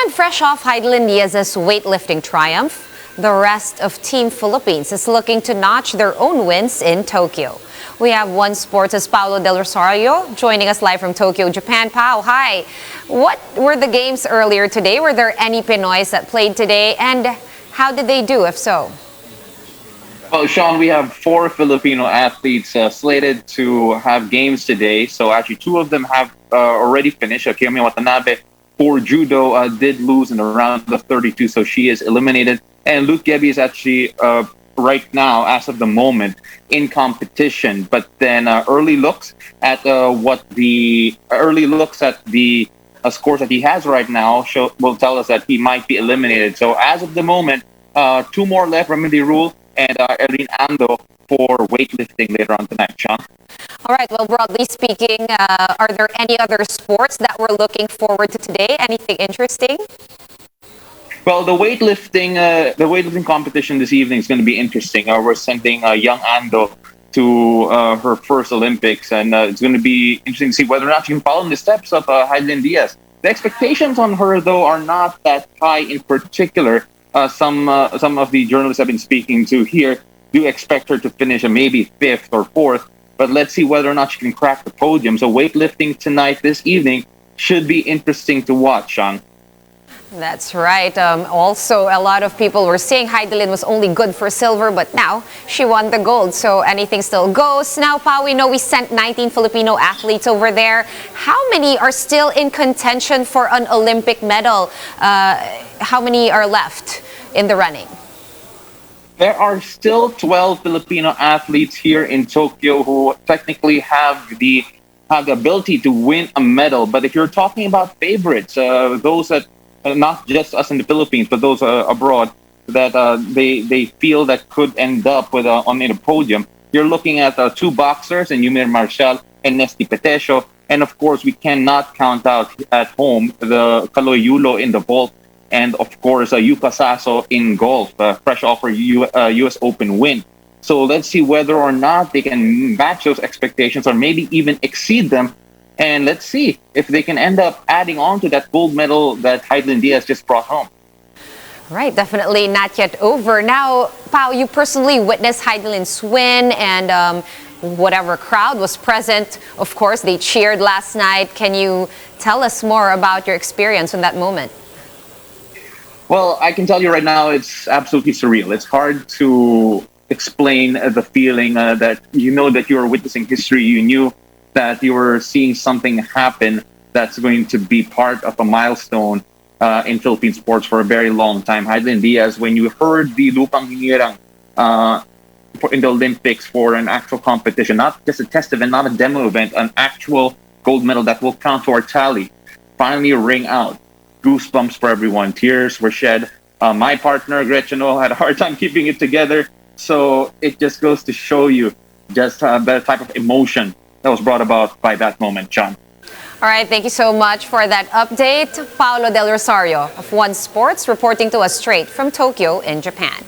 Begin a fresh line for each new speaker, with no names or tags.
And fresh off Heidelin Diaz's weightlifting triumph, the rest of Team Philippines is looking to notch their own wins in Tokyo. We have One Sports' Paolo Del Rosario joining us live from Tokyo, Japan. Pao, hi. What were the games earlier today? Were there any Pinoys that played today? And how did they do, if so?
Well, Sean, we have 4 Filipino athletes slated to have games today. So actually, 2 of them have already finished. Kiyomi Watanabe for judo did lose in the round of 32, so she is eliminated. And Luke Gebi is actually right now, as of the moment, in competition. But then early looks at the scores that he has right now will tell us that he might be eliminated. So as of the moment, 2 more left: Remedy Rule and Erin Ando for weightlifting later on tonight, Sean.
All right, well, broadly speaking, are there any other sports that we're looking forward to today? Anything interesting?
Well, the weightlifting competition this evening is going to be interesting. We're sending young Ando to her first Olympics, and it's going to be interesting to see whether or not she can follow in the steps of Heidelin Diaz. The expectations on her, though, are not that high in particular. Some of the journalists I've been speaking to here do expect her to finish maybe 5th or 4th, but let's see whether or not she can crack the podium. So weightlifting tonight, this evening, should be interesting to watch, Sean.
That's right. Also, a lot of people were saying Heidelin was only good for silver, but now she won the gold, so anything still goes. Now, Pa, we know we sent 19 Filipino athletes over there. How many are still in contention for an Olympic medal? How many are left in the running?
There are still 12 Filipino athletes here in Tokyo who technically have the ability to win a medal. But if you're talking about favorites, those that not just us in the Philippines, but those abroad that they feel that could end up with on the podium, you're looking at 2 boxers, and Yumir Marshall and Nesty Petesio, and of course we cannot count out at home the Kaloy Yulo in the vault, and of course Yuka Saso in golf, fresh off her U.S. Open win. So let's see whether or not they can match those expectations or maybe even exceed them. And let's see if they can end up adding on to that gold medal that Heidelin Diaz just brought home.
Right, definitely not yet over. Now, Pao, you personally witnessed Heidelin's win, and whatever crowd was present, of course, they cheered last night. Can you tell us more about your experience in that moment?
Well, I can tell you right now, it's absolutely surreal. It's hard to explain the feeling that you know that you are witnessing history. You knew that you were seeing something happen that's going to be part of a milestone in Philippine sports for a very long time. Heidelin Diaz, when you heard the Lupang Hinirang in the Olympics for an actual competition, not just a test event, not a demo event, an actual gold medal that will count to our tally, finally ring out. Goosebumps for everyone. Tears were shed. My partner, Gretchen, had a hard time keeping it together. So it just goes to show you just the type of emotion that was brought about by that moment, John.
All right, thank you so much for that update. Paolo Del Rosario of One Sports reporting to us straight from Tokyo in Japan.